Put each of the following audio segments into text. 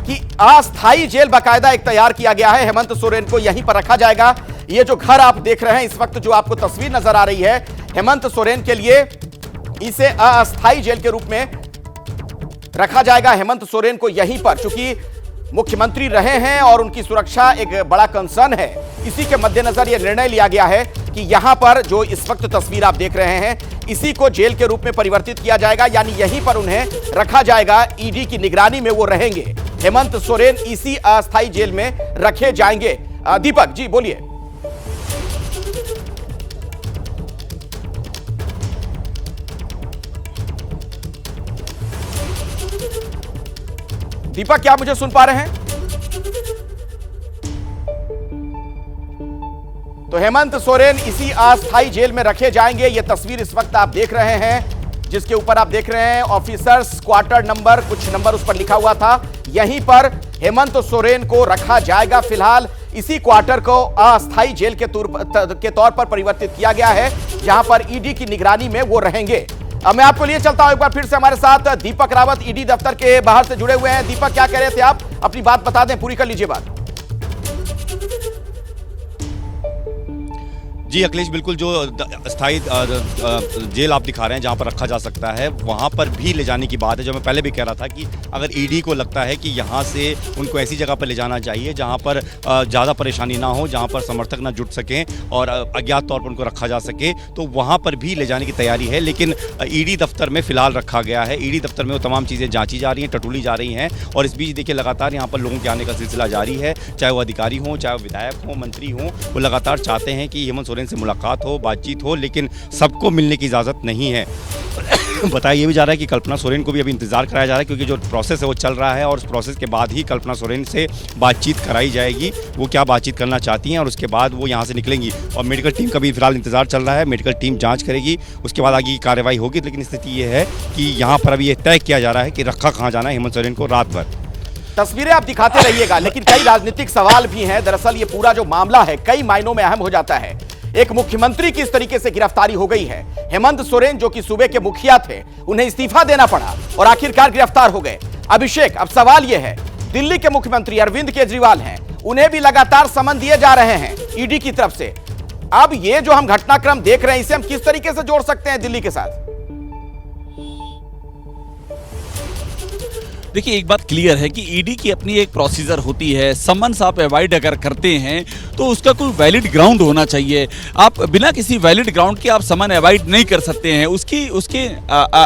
कि अस्थायी जेल बाकायदा एक तैयार किया गया है। हेमंत सोरेन को यहीं पर रखा जाएगा। ये जो घर आप देख रहे हैं इस वक्त, जो आपको तस्वीर नजर आ रही है, हेमंत सोरेन के लिए इसे अस्थायी जेल के रूप में रखा जाएगा। हेमंत सोरेन को यहीं पर, चूंकि मुख्यमंत्री रहे हैं और उनकी सुरक्षा एक बड़ा कंसर्न है, इसी के मद्देनजर यह निर्णय लिया गया है कि यहां पर जो इस वक्त तस्वीर आप देख रहे हैं, इसी को जेल के रूप में परिवर्तित किया जाएगा, यानी यहीं पर उन्हें रखा जाएगा। ईडी की निगरानी में वो रहेंगे। हेमंत सोरेन इसी अस्थायी जेल में रखे जाएंगे। दीपक जी बोलिए। दीपक, क्या मुझे सुन पा रहे हैं? तो हेमंत सोरेन इसी अस्थायी जेल में रखे जाएंगे। यह तस्वीर इस वक्त आप देख रहे हैं, जिसके ऊपर आप देख रहे हैं ऑफिसर्स क्वार्टर नंबर, कुछ नंबर उस पर लिखा हुआ था। यहीं पर हेमंत सोरेन को रखा जाएगा। फिलहाल इसी क्वार्टर को अस्थायी जेल के तौर पर परिवर्तित किया गया है, जहां पर ईडी की निगरानी में वो रहेंगे। अब मैं आपको लिए चलता हूं, एक बार फिर से हमारे साथ दीपक रावत ईडी दफ्तर के बाहर से जुड़े हुए हैं। दीपक, क्या कह रहे थे आप? अपनी बात बता दें, पूरी कर लीजिए बात। जी अखिलेश, बिल्कुल जो स्थायी जेल आप दिखा रहे हैं जहां पर रखा जा सकता है, वहां पर भी ले जाने की बात है। जो मैं पहले भी कह रहा था कि अगर ईडी को लगता है कि यहां से उनको ऐसी जगह पर ले जाना चाहिए जहां पर ज़्यादा परेशानी ना हो, जहां पर समर्थक ना जुट सकें और अज्ञात तौर पर उनको रखा जा सके, तो वहां पर भी ले जाने की तैयारी है। लेकिन ईडी दफ्तर में फिलहाल रखा गया है। ईडी दफ्तर में वो तमाम चीज़ें जाँची जा रही हैं, टटोली जा रही हैं, और इस बीच देखिए लगातार यहाँ पर लोगों के आने का सिलसिला जारी है। चाहे वो अधिकारी हों, चाहे वो विधायक हों, मंत्री हों, वो लगातार चाहते हैं कि हेमंत सोरेन से मुलाकात हो, बातचीत हो, लेकिन सबको मिलने की इजाज़त नहीं है। बताया ये भी जा रहा है कि कल्पना सोरेन को भी अभी इंतजार कराया जा रहा है, क्योंकि जो प्रोसेस है वो चल रहा है, और उस प्रोसेस के बाद ही कल्पना सोरेन से बातचीत कराई जाएगी। वो क्या बातचीत करना चाहती हैं और उसके बाद वो यहाँ से निकलेंगी। और मेडिकल टीम का भी फिलहाल इंतजार चल रहा है। मेडिकल टीम जांच करेगी, उसके बाद आगे की कार्रवाई होगी। लेकिन स्थिति ये है कि यहाँ पर अभी ये तय किया जा रहा है कि रखा कहाँ जाना है हेमंत सोरेन को रात भर। तस्वीरें आप दिखाते रहिएगा, लेकिन कई राजनीतिक सवाल भी हैं। दरअसल ये पूरा जो मामला है कई मायनों में अहम हो जाता है। एक मुख्यमंत्री की इस तरीके से गिरफ्तारी हो गई है। हेमंत सोरेन जो कि सूबे के मुखिया थे, उन्हें इस्तीफा देना पड़ा और आखिरकार गिरफ्तार हो गए। अभिषेक, अब सवाल यह है, दिल्ली के मुख्यमंत्री अरविंद केजरीवाल हैं, उन्हें भी लगातार समन दिए जा रहे हैं ईडी की तरफ से। अब ये जो हम घटनाक्रम देख रहे हैं, इसे हम किस तरीके से जोड़ सकते हैं दिल्ली के साथ? देखिए, एक बात क्लियर है कि ईडी की अपनी एक प्रोसीजर होती है। समन्स आप अवॉइड अगर करते हैं तो उसका कोई वैलिड ग्राउंड होना चाहिए। आप बिना किसी वैलिड ग्राउंड के आप समन अवॉइड नहीं कर सकते हैं। उसके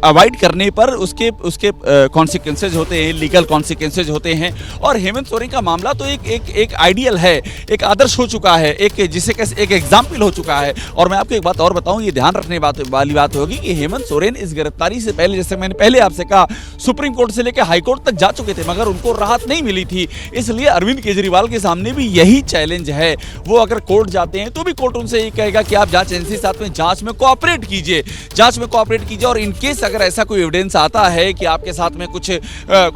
अवॉइड करने पर उसके कॉन्सिक्वेंसेज होते हैं, लीगल कॉन्सिक्वेंसेज होते हैं। और हेमंत सोरेन का मामला तो एक आइडियल है, एक आदर्श हो चुका है, एक एग्जाम्पल हो चुका है। और मैं आपको एक बात और बताऊं, ये ध्यान रखने वाली बात होगी कि हेमंत सोरेन इस गिरफ्तारी से पहले, जैसे मैंने पहले आपसे कहा, सुप्रीम कोर्ट से लेकर हाई कोर्ट तक जा चुके थे, मगर उनको राहत नहीं मिली थी। इसलिए अरविंद केजरीवाल के सामने भी यही चैलेंज है। वो अगर कोर्ट जाते हैं तो भी कोर्ट उनसे ये कहेगा कि आप जांच एजेंसी साथ में जांच में कोऑपरेट कीजिए, और इन केस अगर ऐसा कोई एविडेंस आता है कि आपके साथ में कुछ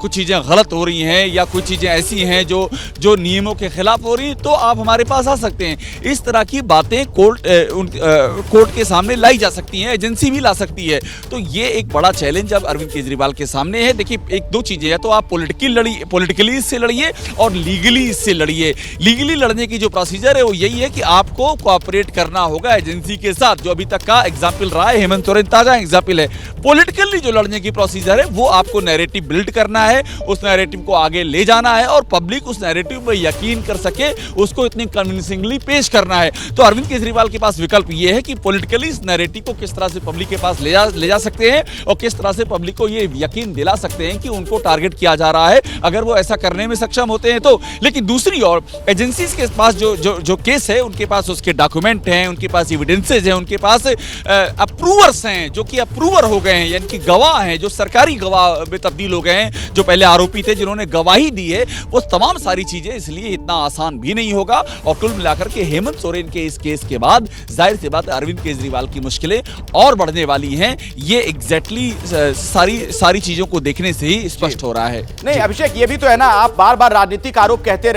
चीजें गलत हो रही हैं या कुछ चीजें ऐसी हैं जो नियमों के खिलाफ हो रही हैं, तो आप हमारे पास आ सकते हैं। इस तरह की बातें कोर्ट के सामने लाई जा सकती हैं, एजेंसी भी ला सकती है। तो ये एक बड़ा चैलेंज अब अरविंद केजरीवाल के सामने है। देखिए, एक दो चीजें, या तो आप पॉलिटिकली इससे लड़िए और लीगली इससे लड़िए। लीगली लड़ने की जो प्रोसीजर है वो यही है कि आपको कोऑपरेट करना होगा एजेंसी के साथ, जो अभी तक का एग्जाम्पल रहा है। हेमंत सोरेन ताजा एग्जाम्पल है। पॉलिटिकली जो लड़ने की प्रोसीजर है वो आपको नैरेटिव बिल्ड करना है, उस नैरेटिव को आगे ले जाना है और पब्लिक उस नैरेटिव में यकीन कर सके, उसको इतनी कन्विंसिंगली पेश करना है। तो अरविंद केजरीवाल के पास विकल्प ये है कि पॉलिटिकली इस नैरेटिव को किस तरह से पब्लिक के पास ले जा सकते हैं और किस तरह से पब्लिक को ये यकीन दिला सकते हैं कि उनको टारगेट किया जा रहा है, अगर वो ऐसा करने में सक्षम होते हैं तो। लेकिन दूसरी ओर एजेंसीज के पास जो केस है, उनके पास उसके डॉक्यूमेंट हैं, उनके पास एविडेंसेज हैं, उनके पास अप्रूवर्स हैं जो कि अप्रूवर हो गए हैं, यानी कि गवाह हैं जो सरकारी गवाह में तब्दील हो गए हैं, जो पहले आरोपी थे जिन्होंने गवाही दी है। वो तमाम सारी चीजें, इसलिए इतना आसान भी नहीं होगा। और कुल मिलाकर के हेमंत सोरेन के इस केस के बाद जाहिर सी बात अरविंद केजरीवाल की मुश्किलें और बढ़ने वाली हैं। ये एग्जैक्टली सारी चीजों को देखने से ही स्पष्ट हो रहा है। नहीं अभिषेक, ये भी तो है ना, आप बार बार राजनीतिक आरोप कहते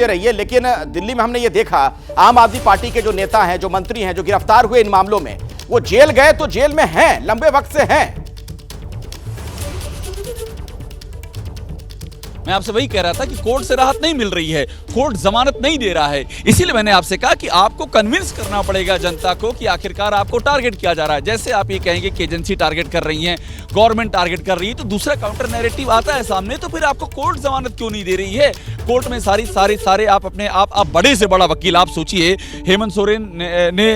रहिए, लेकिन दिल्ली में हमने ये देखा, आम आदमी पार्टी के जो नेता हैं, जो मंत्री हैं, जो गिरफ्तार हुए इन मामलों में, वो जेल गए तो जेल में हैं, लंबे वक्त से हैं। मैं आपसे वही कह रहा था कि कोर्ट से राहत नहीं मिल रही है, कोर्ट जमानत नहीं दे रहा है। इसीलिए मैंने आपसे कहा कि आपको कन्विंस करना पड़ेगा जनता को कि आखिरकार आपको टारगेट किया जा रहा है। जैसे आप ये कहेंगे कि एजेंसी टारगेट कर रही है, गवर्नमेंट टारगेट कर रही है, तो दूसरा काउंटर नैरेटिव आता है सामने, तो फिर आपको कोर्ट जमानत क्यों नहीं दे रही है? कोर्ट में सारे आप अपने आप बड़े से बड़ा वकील, आप सोचिए हेमंत सोरेन ने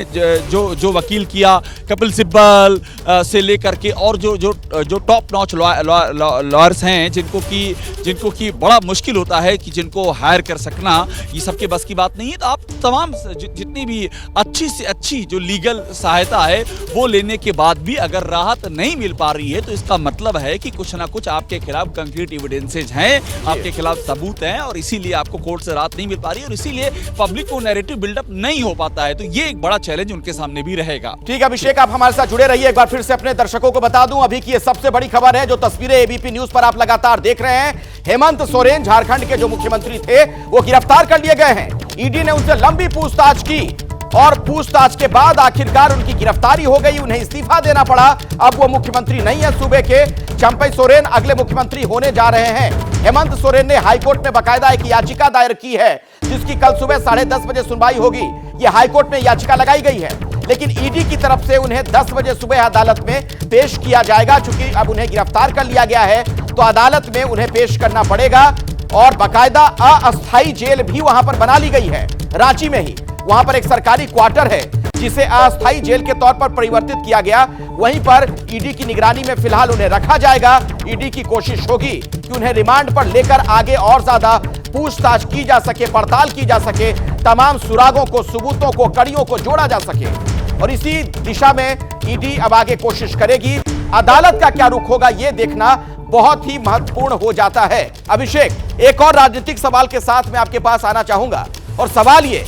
जो वकील किया, कपिल सिब्बल से लेकर के और जो टॉप नॉच लॉयर्स हैं, जिनको कि बड़ा मुश्किल होता है कि जिनको हायर कर सकना, ये सबके बस की बात नहीं है। तो आप तमाम जितनी भी अच्छी से अच्छी जो लीगल सहायता है वो लेने के बाद भी अगर राहत नहीं मिल पा रही है, तो इसका मतलब है कि कुछ ना कुछ आपके खिलाफ कंक्रीट एविडेंसेज हैं, आपके खिलाफ सबूत हैं, और इसीलिए आपको कोर्ट से राहत नहीं मिल पा रही है, और इसीलिए पब्लिक को नैरेटिव बिल्डअप नहीं हो पाता है। तो ये एक बड़ा चैलेंज उनके सामने भी रहेगा। ठीक है अभिषेक, आप हमारे साथ जुड़े रहिए। एक बार फिर से अपने दर्शकों को बता दूं, अभी की ये सबसे बड़ी खबर है, जो तस्वीरें एबीपी न्यूज पर आप लगातार देख रहे हैं। हेमंत सोरेन झारखंड के जो मुख्यमंत्री थे वो गिरफ्तार कर लिए गए हैं। ईडी ने उनसे लंबी पूछताछ की और पूछताछ के बाद आखिरकार उनकी गिरफ्तारी हो गई, उन्हें इस्तीफा देना पड़ा। अब वो मुख्यमंत्री नहीं है सूबे के। चंपई सोरेन अगले मुख्यमंत्री होने जा रहे हैं। हेमंत सोरेन ने हाईकोर्ट में बकायदा एक याचिका दायर की है, जिसकी कल सुबह 10:30 बजे सुनवाई होगी। ये हाईकोर्ट में याचिका लगाई गई है, लेकिन ईडी की तरफ से उन्हें 10 बजे सुबह अदालत में पेश किया जाएगा। चूंकि अब उन्हें गिरफ्तार कर लिया गया है, तो अदालत में उन्हें पेश करना पड़ेगा, और बाकायदा अस्थायी जेल भी वहां पर बना ली गई है रांची में ही। वहां पर एक सरकारी क्वार्टर है, जिसे अस्थायी जेल के तौर पर परिवर्तित किया गया। वहीं पर ईडी की निगरानी में फिलहाल उन्हें रखा जाएगा। ईडी की कोशिश होगी कि उन्हें रिमांड पर लेकर आगे और ज्यादा पूछताछ की जा सके, पड़ताल की जा सके, तमाम सुरागों को, सबूतों को, कड़ियों को जोड़ा जा सके, और इसी दिशा में ईडी अब आगे कोशिश करेगी। अदालत का क्या रुख होगा, यह देखना बहुत ही महत्वपूर्ण हो जाता है। अभिषेक, एक और राजनीतिक सवाल के साथ मैं आपके पास आना चाहूंगा, और सवाल ये,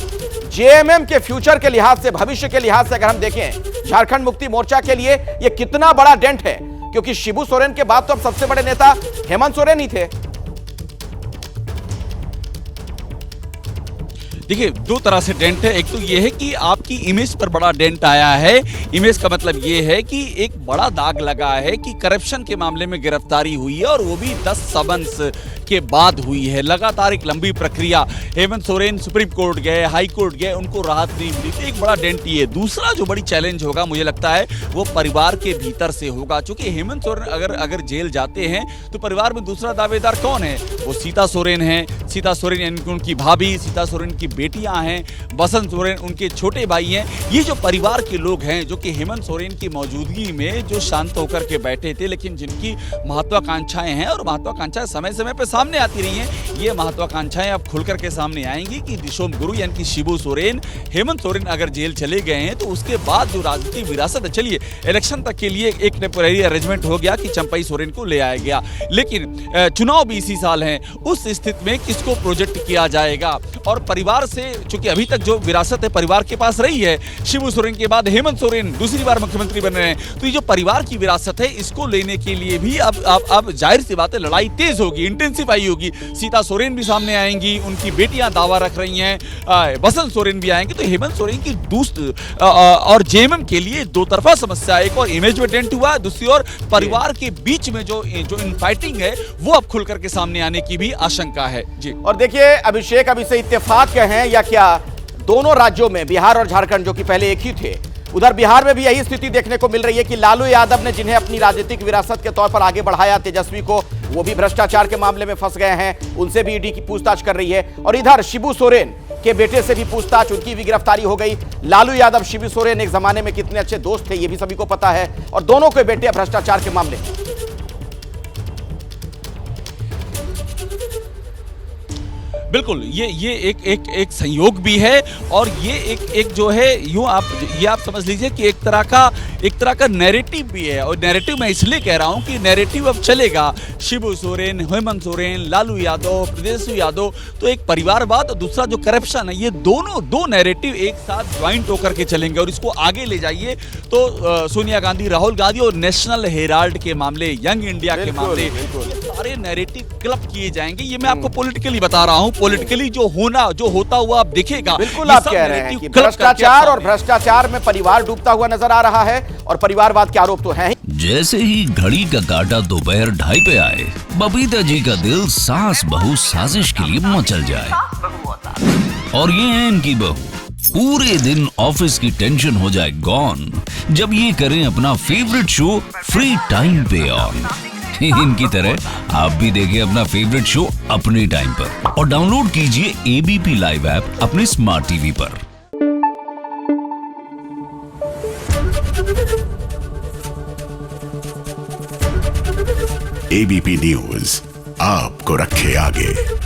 जेएमएम के फ्यूचर के लिहाज से, भविष्य के लिहाज से अगर हम देखें, झारखंड मुक्ति मोर्चा के लिए यह कितना बड़ा डेंट है? क्योंकि शिबू सोरेन के बाद तो अब सबसे बड़े नेता हेमंत सोरेन ही थे। देखिए, दो तरह से डेंट है। एक तो ये है कि आपकी इमेज पर बड़ा डेंट आया है। इमेज का मतलब ये है कि एक बड़ा दाग लगा है कि करप्शन के मामले में गिरफ्तारी हुई है, और वो भी 10 समन्स के बाद हुई है। लगातार एक लंबी प्रक्रिया, हेमंत सोरेन सुप्रीम कोर्ट गए, हाई कोर्ट गए, उनको राहत नहीं मिली। तो एक बड़ा डेंट ये। दूसरा जो बड़ी चैलेंज होगा, मुझे लगता है वो परिवार के भीतर से होगा। चूंकि हेमंत सोरेन अगर जेल जाते हैं, तो परिवार में दूसरा दावेदार कौन है? वो सीता सोरेन है। सीता सोरेन यानी उनकी भाभी, सीता सोरेन की बेटियां हैं, बसंत सोरेन उनके छोटे भाई हैं। ये जो परिवार के लोग हैं, जो कि हेमंत सोरेन की मौजूदगी में जो शांत होकर के बैठे थे, लेकिन जिनकी महत्वाकांक्षाएं हैं, और महत्वाकांक्षाएं समय समय पर सामने आती रही हैं, ये महत्वाकांक्षाएं अब खुलकर के सामने आएंगी कि दिशोम गुरु यानी कि शिबू सोरेन, हेमंत सोरेन अगर जेल चले गए हैं, तो उसके बाद जो राजनीतिक विरासत है, चलिए इलेक्शन तक के लिए एक टेम्परेरी अरेंजमेंट हो गया कि चंपई सोरेन को ले आया गया, लेकिन चुनाव भी इसी साल हैं। उस स्थिति में किसको प्रोजेक्ट किया जाएगा? और परिवार से, चूंकि अभी तक जो विरासत है परिवार के पास रही है, शिबू सोरेन के बाद हेमंत सोरेन दूसरी बार मुख्यमंत्री बन रहे हैं, तो ये जो परिवार की विरासत है, इसको लेने के लिए भी अब जाहिर सी बात है लड़ाई तेज होगी, इंटेंसिफाई होगी। सीता सोरेन भी सामने आएंगी, उनकी बेटियां दावा रख रही हैं, बसंत सोरेन भी आएंगे। तो हेमंत सोरेन की और जेएमएम के लिए दो तरफा समस्या, एक और इमेज में डेंट हुआ, दूसरी ओर परिवार के बीच में जो इनफाइटिंग है, वो अब खुल करके सामने आने की भी आशंका है। जी, और देखिए अभिषेक, अब इसे इत्तेफाक हैं या क्या, दोनों राज्यों में, बिहार और झारखंड जो कि पहले एक ही थे, उधर बिहार में भी यही स्थिति देखने को मिल रही है कि लालू यादव ने जिन्हें अपनी राजनीतिक विरासत के तौर पर आगे बढ़ाया, तेजस्वी को, वो भी भ्रष्टाचार के मामले में फंस गए हैं, उनसे भी ईडी की पूछताछ कर रही है। और इधर शिबू सोरेन के बेटे से भी पूछताछ, उनकी भी गिरफ्तारी हो गई। लालू यादव, शिबू सोरेन एक जमाने में कितने अच्छे दोस्त थे, ये भी सभी को पता है, और दोनों के बेटे भ्रष्टाचार के मामले में। बिल्कुल, ये एक संयोग भी है, और ये एक जो है, यूं आप समझ लीजिए कि एक तरह का नैरेटिव भी है। और नैरेटिव मैं इसलिए कह रहा हूं कि नैरेटिव अब चलेगा, शिबू सोरेन, हेमंत सोरेन, लालू यादव, तेजस्वी यादव, तो एक परिवारवाद और दूसरा जो करप्शन है, ये दो नैरेटिव एक साथ ज्वाइंट होकर के चलेंगे। और इसको आगे ले जाइए तो सोनिया गांधी, राहुल गांधी और नेशनल हेराल्ड के मामले, यंग इंडिया के मामले, सारे नैरेटिव क्लब किए जाएंगे। ये मैं आपको पॉलिटिकली बता रहा हूं, पॉलिटिकली जो होता हुआ आप दिखेगा। बिल्कुल, आप कह रहे हैं कि भ्रष्टाचार में परिवार डूबता हुआ नजर आ रहा है, और परिवारवाद के आरोप तो हैं ही। जैसे ही घड़ी का काटा दोपहर 2:30 पे आए, बबीता जी का दिल सास बहू साजिश के लिए मचल जाए। और ये है इनकी बहू, पूरे दिन ऑफिस की टेंशन हो जाए गॉन जब ये करें अपना फेवरेट शो फ्री टाइम पे ऑन। इनकी तरह आप भी देखें अपना फेवरेट शो अपने टाइम पर और डाउनलोड कीजिए एबीपी लाइव ऐप अपने स्मार्ट टीवी पर। एबीपी न्यूज आपको रखे आगे।